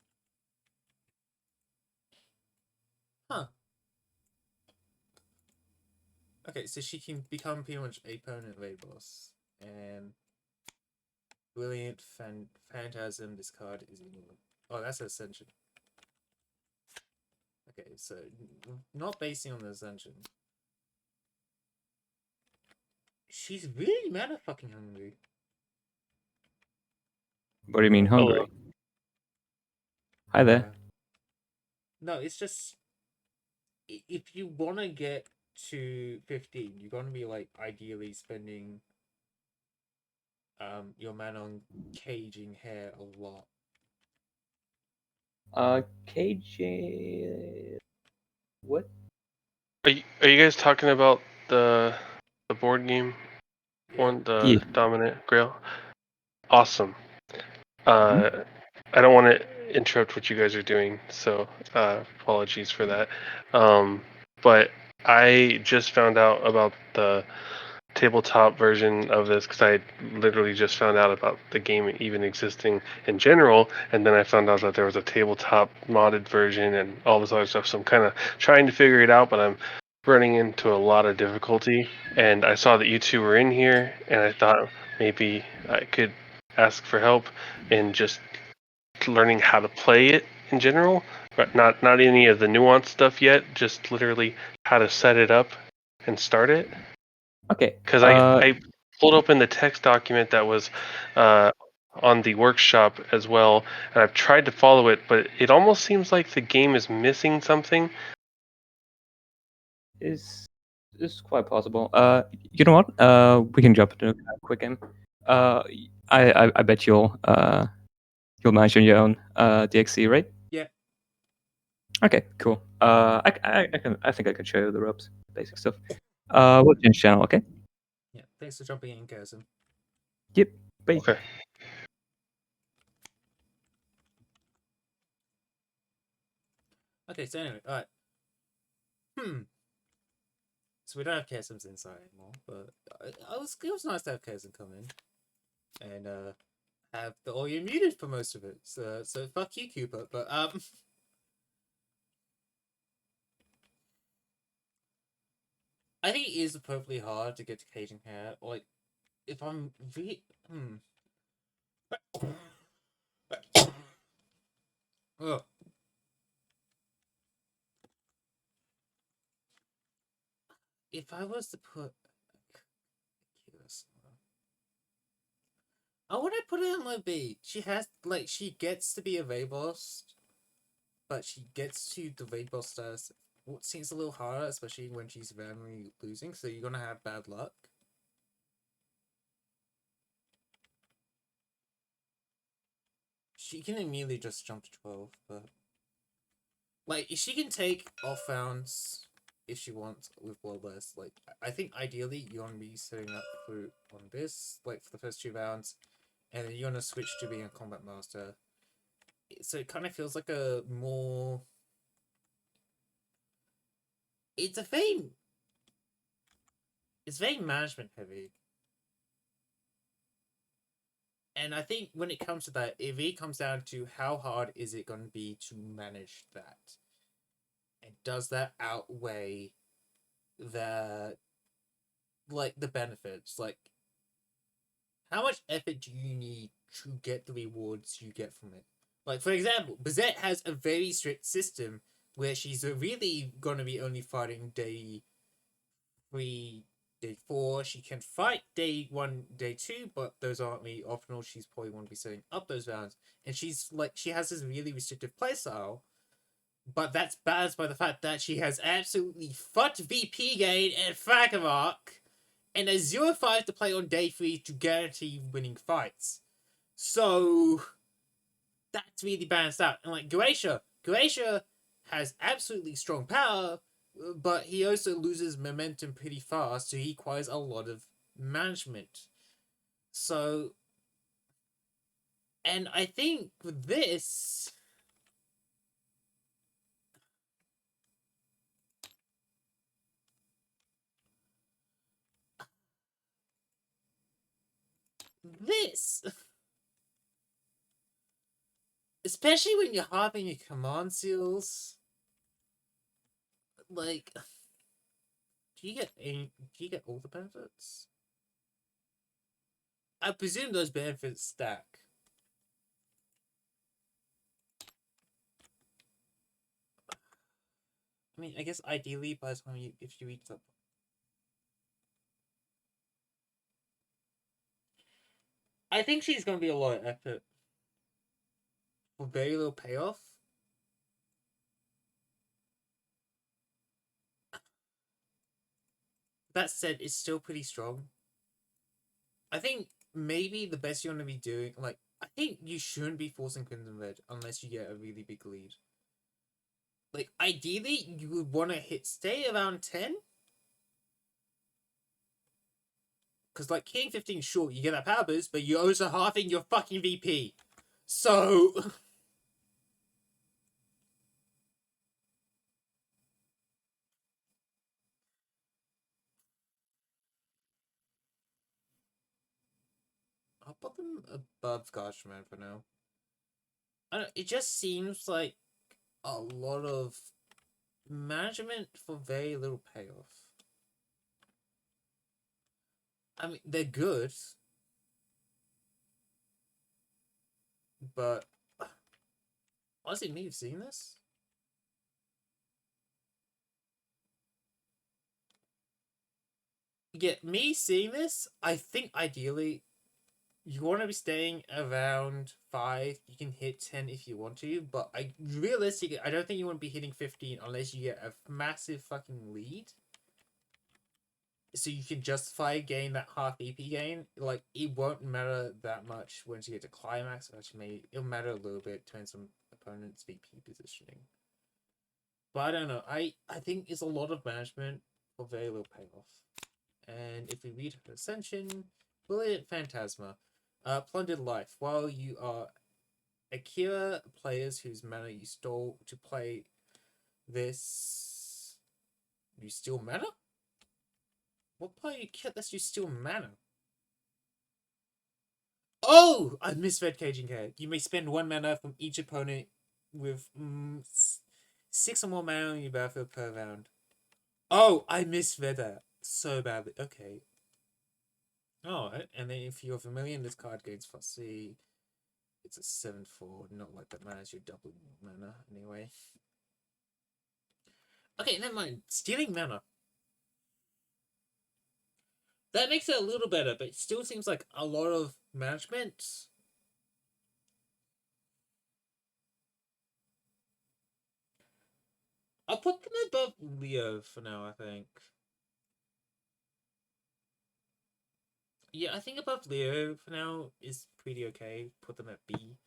Huh. Okay, so she can become pretty much a permanent raid boss. And Brilliant Phantasm. This card is in. Oh, that's Ascension. Okay, so not basing on the Ascension. She's really mana fucking hungry. What do you mean hungry? Hi there. Yeah. No, it's just if you want to get to 15, you're gonna be like ideally spending your mana on caging hair a lot. KJ. What? Are you guys talking about the board game Yeah. one, Yeah. the Dominant Grail? Awesome. I don't want to interrupt what you guys are doing, so apologies for that. But I just found out about the tabletop version of this because I literally just found out about the game even existing in general, and then I found out that there was a tabletop modded version and all this other stuff. So I'm kind of trying to figure it out, but I'm running into a lot of difficulty. And I saw that you two were in here, and I thought maybe I could ask for help in just learning how to play it in general, but not any of the nuanced stuff yet. Just literally how to set it up and start it. Okay. Because I pulled open the text document that was on the workshop as well, and I've tried to follow it, but it almost seems like the game is missing something. is quite possible. You know what? We can jump into a quick game. I bet you'll manage on your own DXC, right? Yeah. Okay, cool. I think I can show you the ropes, basic stuff. We'll change channel, okay? Yeah. Thanks for jumping in, Kazim. Yep. Bye. Okay. Okay, so anyway, alright. So we don't have Kazim's inside anymore, but it was nice to have Kazim come in and have the audio muted for most of it. So fuck you, Cooper. But I think it is appropriately hard to get to caging hair. Like, if I'm Ugh. If I was to put, I want to put it in like B. She has she gets to be a raid boss, but she gets to the raid boss status what seems a little harder, especially when she's randomly losing, so you're gonna have bad luck. She can immediately just jump to 12, but like she can take off rounds if she wants with Bloodlust. Like I think ideally you want to be setting up for on this, like for the first 2 rounds, and then you're gonna switch to being a combat master. So it kind of feels like a more. It's a very. It's very management heavy. And I think when it comes to that, it really comes down to how hard is it going to be to manage that, and does that outweigh the benefits? Like, how much effort do you need to get the rewards you get from it? Like, for example, Bizette has a very strict system where she's really going to be only fighting day 3, day 4. She can fight day 1, day 2, but those aren't really optional. She's probably want to be setting up those rounds. And she has this really restrictive playstyle, but that's balanced by the fact that she has absolutely fucked VP gain and Fragamark, and a 0-5 to play on day 3 to guarantee winning fights. So that's really balanced out. And like Glacier has absolutely strong power, but he also loses momentum pretty fast, so he requires a lot of management. So, and I think with this, especially when you're having your command seals, like, do you get all the benefits? I presume those benefits stack. I mean, I guess ideally by the time if you reach that, I think she's gonna be a lot of effort for very little payoff. That said, it's still pretty strong. I think maybe the best you want to be doing, like, I think you shouldn't be forcing Crimson Red unless you get a really big lead. Like, ideally, you would want to stay around 10. Because, like, King 15, sure, you get that power boost, but you're also halving your fucking VP. So... I'll put them above Gashman for now. I don't know, it just seems like a lot of management for very little payoff. I mean, they're good, but honestly, me, you've seen this? Yeah, me seeing this, I think ideally you want to be staying around 5. You can hit 10 if you want to, but realistically, I don't think you want to be hitting 15 unless you get a massive fucking lead. So you can justify a gain that half EP gain. Like, it won't matter that much once you get to climax. Actually, it'll matter a little bit, depends on opponent's VP positioning. But I don't know. I think it's a lot of management for very little payoff. And if we read her Ascension, Brilliant Phantasma. Plundered Life. While you are Akira players whose mana you stole to play this, you steal mana? What player you killed lets you steal mana? Oh! I misread Caging Care. You may spend 1 mana from each opponent with 6 or more mana on your battlefield per round. Oh, I misread that so badly. Okay. Alright, and then if you're familiar, this card gains fussy. It's a 7/4, not like that mana is your double mana anyway. Okay, never mind. Stealing mana. That makes it a little better, but it still seems like a lot of management. I'll put them above Leo for now, I think. Yeah, I think above Leo for now is pretty okay. Put them at B.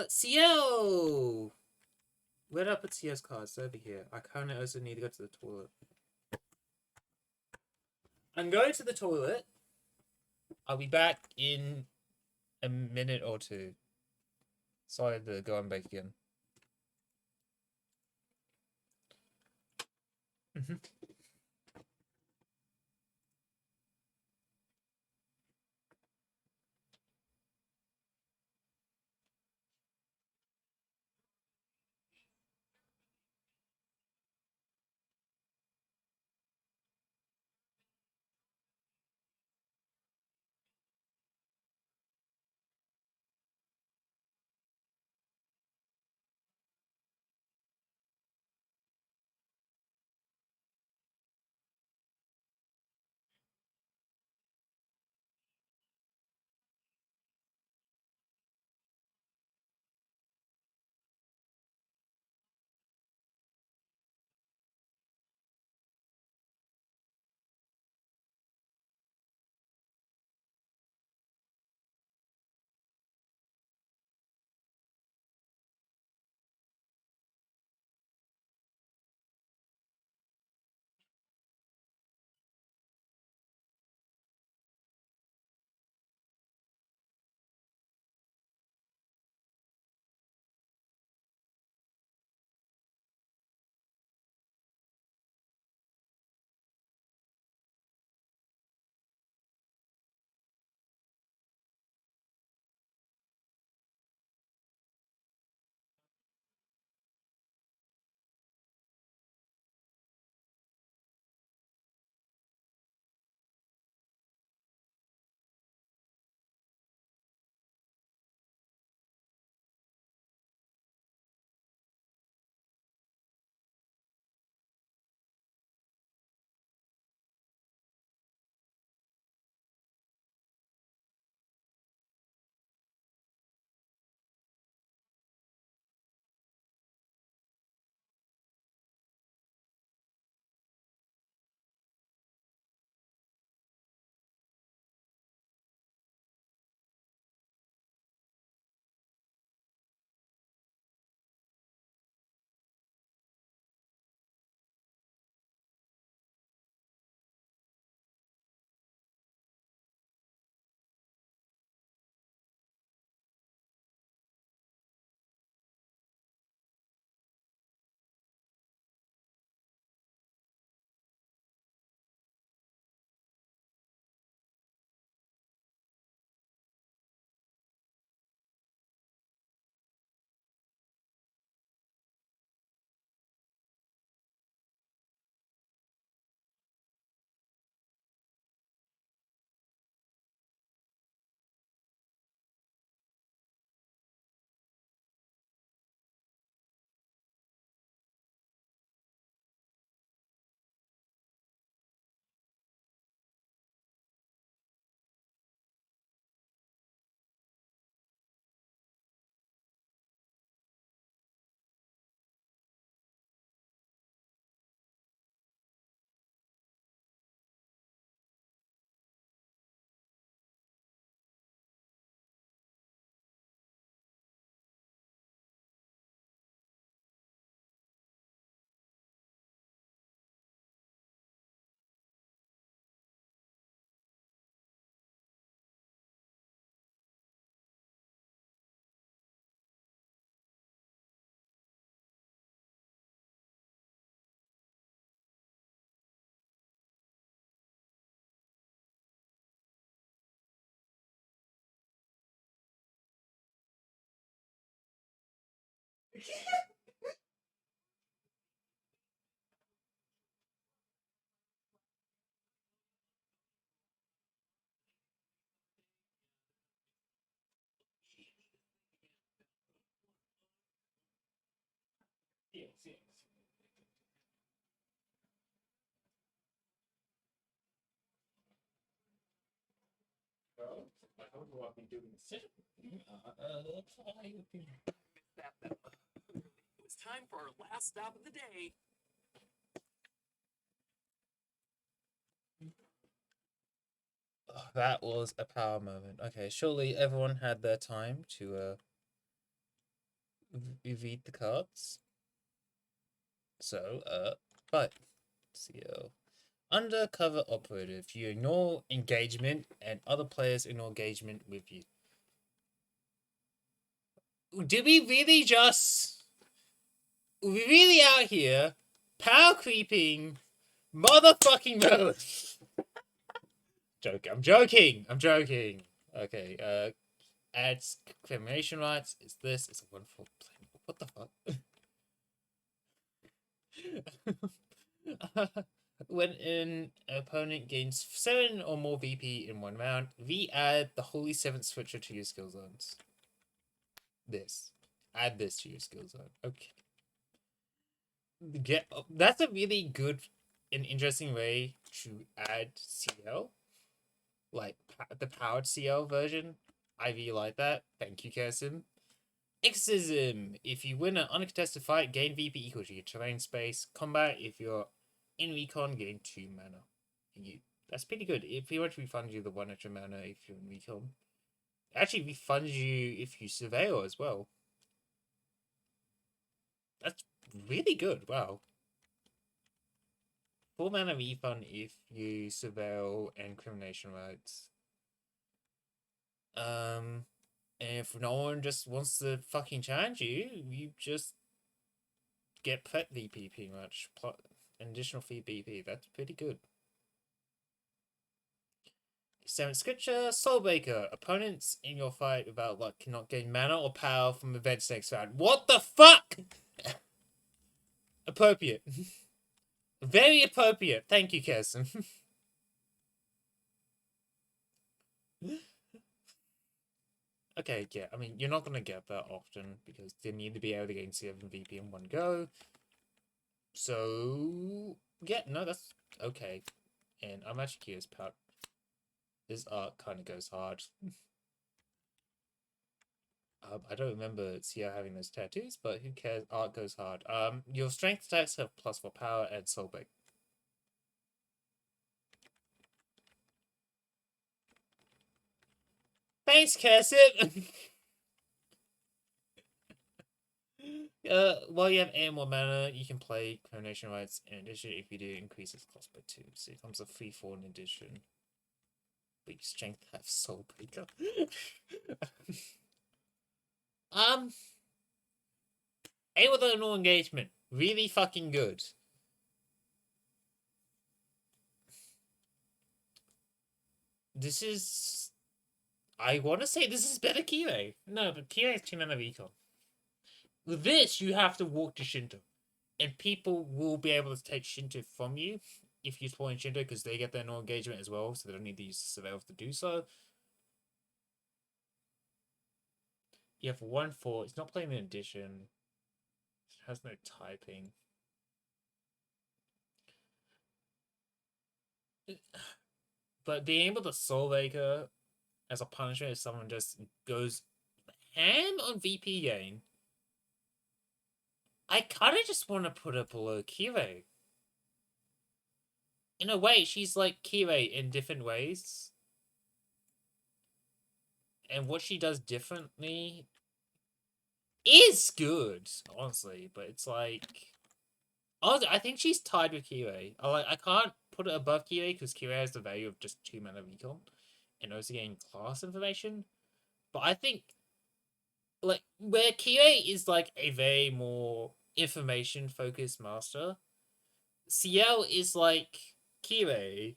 CL! Where did I put CS cards? Over here. I kind of also need to go to the toilet. I'm going to the toilet. I'll be back in a minute or two. Sorry to go and back again. I've been doing sit. time for our last stop of the day. Oh, that was a power moment. Okay, surely everyone had their time to read the cards. So, but CO. Undercover operative. You ignore engagement and other players ignore engagement with you. Do we really just... we really out here power creeping motherfucking mode? I'm joking. Okay, adds cremation rights. Is this? It's a wonderful plan. What the fuck? When an opponent gains 7 or more VP in one round, add the Holy Seventh Switcher to your skill zones. Add this to your skill zone. Okay. That's a really good and interesting way to add CL. Like, the powered CL version. I really like that. Thank you, Kirsten. Exorcism. If you win an uncontested fight, gain VP equal to your terrain space. Combat. If you're in recon, gain 2 mana. That's pretty good. If you want to refund you the 1 extra mana if you're in recon. Actually refunds you if you surveil as well. That's really good. Wow. 4 mana refund if you surveil and cremation rights. And if no one just wants to fucking challenge you, you just get prep VP pretty much. Plus an additional free VP. That's pretty good. 7th Scripture, Soulbreaker. Opponents in your fight without luck cannot gain mana or power from events next round. What the fuck? Appropriate. Very appropriate. Thank you, Kirsten. Okay, yeah, I mean, you're not going to get that often because they need to be able to gain 7 VP in one go. So, yeah, no, that's okay. And I'm actually curious about this art kind of goes hard. I don't remember Sia having those tattoos, but who cares? Art goes hard. Your strength attacks have +4 power and soulbreak. Thanks, Kirsten! While you have 8 more mana, you can play Coronation Rites. In addition, if you do, increase its cost by 2. So it comes a 3/4 in addition. But your strength have Soulbreaker. A with no engagement. Really fucking good. This is... I want to say this is better Kirei. No, but Kirei is 2 mana recon. With this, you have to walk to Shinto. And people will be able to take Shinto from you if you spawn in Shinto because they get their no engagement as well, so they don't need to use Surveil to do so. You have 1/4. It's not playing in addition. It has no typing. But being able to Soulbreaker as a punishment if someone just goes ham on VP gain, I kind of just want to put her below Kirei. In a way, she's like Kirei in different ways. And what she does differently is good, honestly. But it's like... honestly, I think she's tied with Kirei. I can't put it above Kirei because Kirei has the value of just 2 mana recon. And also getting class information. But I think... like, where Kirei is like a very more information-focused master, CL is like Kirei,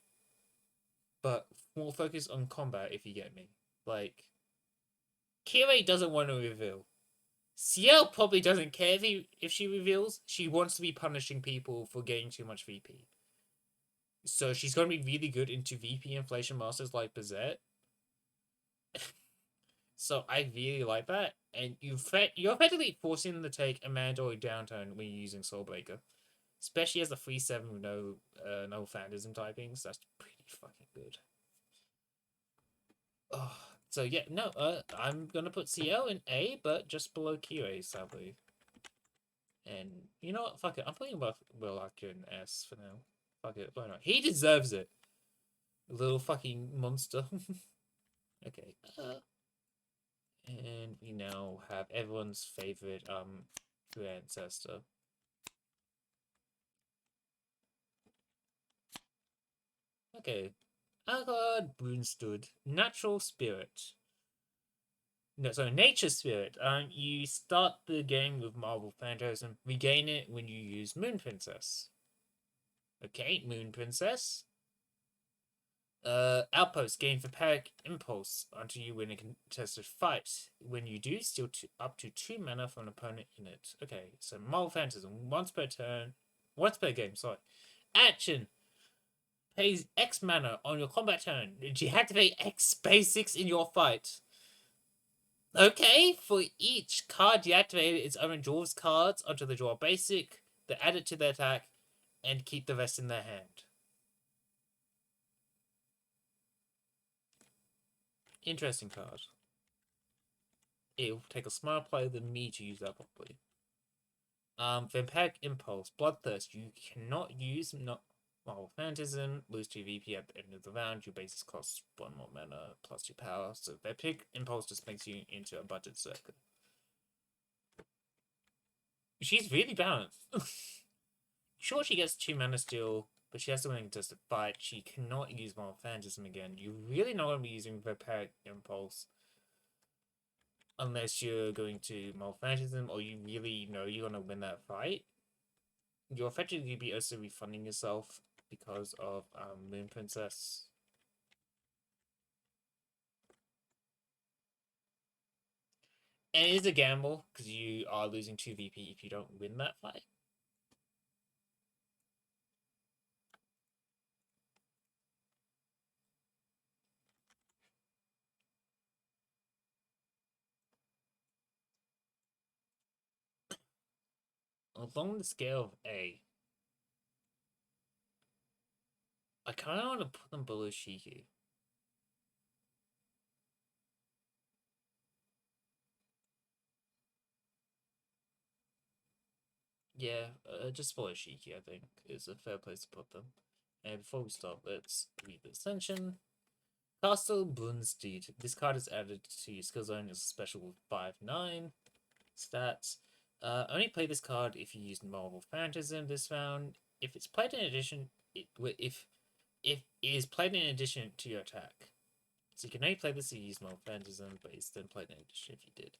but more focused on combat, if you get me. Like, Kirei doesn't want to reveal. CL probably doesn't care if she reveals. She wants to be punishing people for getting too much VP. So she's going to be really good into VP inflation masters like Bazette. So I really like that. And you're effectively forcing them to take a mandatory downturn when you're using Soulbreaker. Especially as a 3/7 with no phantasm typings. That's pretty fucking good. Oh, so yeah, no, I'm gonna put CL in A, but just below Kirei, sadly. And you know what? Fuck it. I'm playing about Will Archer in S for now. Fuck it. Why not? He deserves it. Little fucking monster. Okay. And we now have everyone's favorite true ancestor. Okay. Agard Brunstood. Natural spirit. No, sorry, nature spirit. You start the game with Marble Phantasm. Regain it when you use Moon Princess. Okay, Moon Princess. Outpost, gain Vampiric Impulse until you win a contested fight. When you do, steal up to 2 mana from an opponent in it. Okay, so Marvel Phantasm, once per game, sorry. Action! Pays X mana on your combat turn. Deactivate X basics in your fight. Okay, for each card deactivated, its owner draws cards onto the draw basic, they add it to their attack, and keep the rest in their hand. Interesting card. It'll take a smarter player than me to use that properly. Vampiric Impulse, Bloodthirst. You cannot use Marvel Phantasm, lose 2 VP at the end of the round. Your basis costs 1 more mana, plus 2 power. So Vampiric Impulse just makes you into a budget circle. She's really balanced. Sure, she gets 2 mana still, but she has to win just a fight. She cannot use Marvel Phantasm again. You're really not going to be using Vampiric Impulse unless you're going to Marvel Phantasm or you really know you're going to win that fight. You'll effectively be also refunding yourself because of Moon Princess. And it is a gamble because you are losing 2 VP if you don't win that fight. Along the scale of A, I kind of want to put them below Shiki. Yeah, just below Shiki, I think, is a fair place to put them. And before we start, let's read the ascension. Castle Brunstead. This card is added to your skill zone as a special 5/9 stats. Only play this card if you use Marvel Phantasm this round. If it's played in addition, if it is played in addition to your attack. So you can only play this if you use Marvel Phantasm, but it's then played in addition if you did.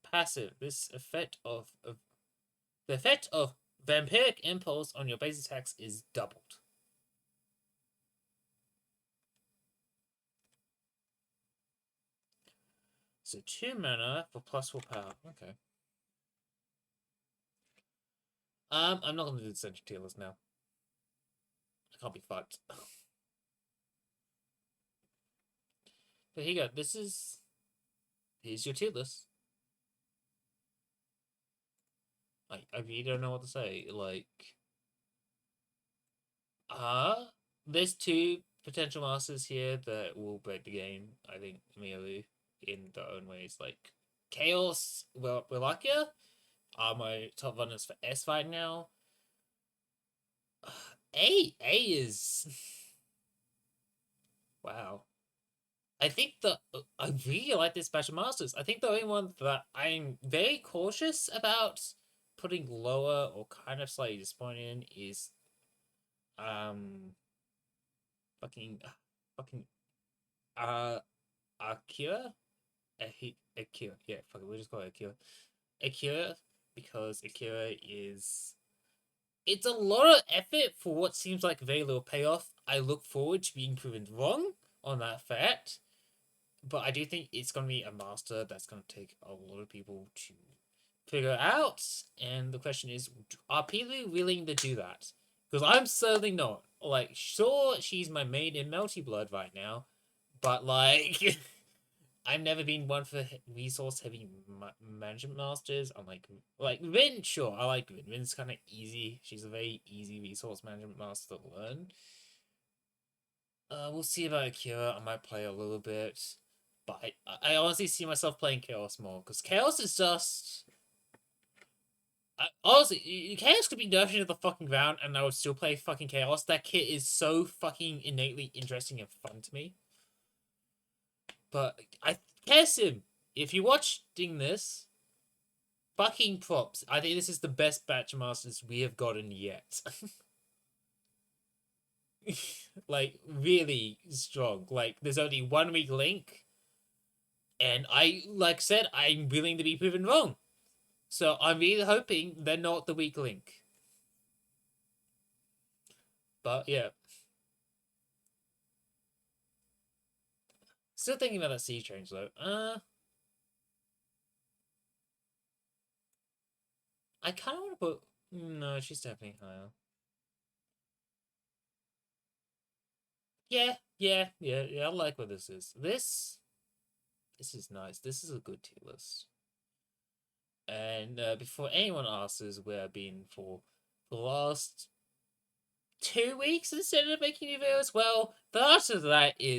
Passive. This effect of the effect of Vampiric Impulse on your base attacks is doubled. So 2 mana for +4 power. Okay. I'm not gonna do the Central tier list now. I can't be fucked. But here you go. Here's your tier list. I really don't know what to say. Like, there's 2 potential masters here that will break the game. I think immediately in their own ways. Like, Chaos, Wallachia are my top runners for S right now. A is wow. I think I really like this batch of masters. I think the only one that I'm very cautious about putting lower or kind of slightly disappointed in is fucking Akira. Akira, yeah, fuck it, we'll just call it Akira. Akira, because Akira is it's a lot of effort for what seems like very little payoff. I look forward to being proven wrong on that fact. But I do think it's going to be a master that's going to take a lot of people to figure out. And the question is, are people willing to do that? Because I'm certainly not. Like, sure, she's my main in Melty Blood right now. But, like, I've never been one for resource-heavy management masters. I'm like, Rin, sure, I like Rin. Rin's kind of easy. She's a very easy resource management master to learn. We'll see about Akira. I might play a little bit. But I honestly see myself playing Chaos more, because Chaos is just... Honestly, Chaos could be nerfed into the fucking ground, and I would still play fucking Chaos. That kit is so fucking innately interesting and fun to me. But Kesim, if you're watching this, fucking props. I think this is the best batch of masters we have gotten yet. Like, really strong. Like, there's only 1 weak link, and like said, I'm willing to be proven wrong. So I'm really hoping they're not the weak link. But yeah. Still thinking about that sea change though. I kind of want to put. No, she's definitely higher. Yeah. I like what this is. This is nice. This is a good tier list. And before anyone asks where I've been for the last 2 weeks instead of making new videos, well, the answer to that is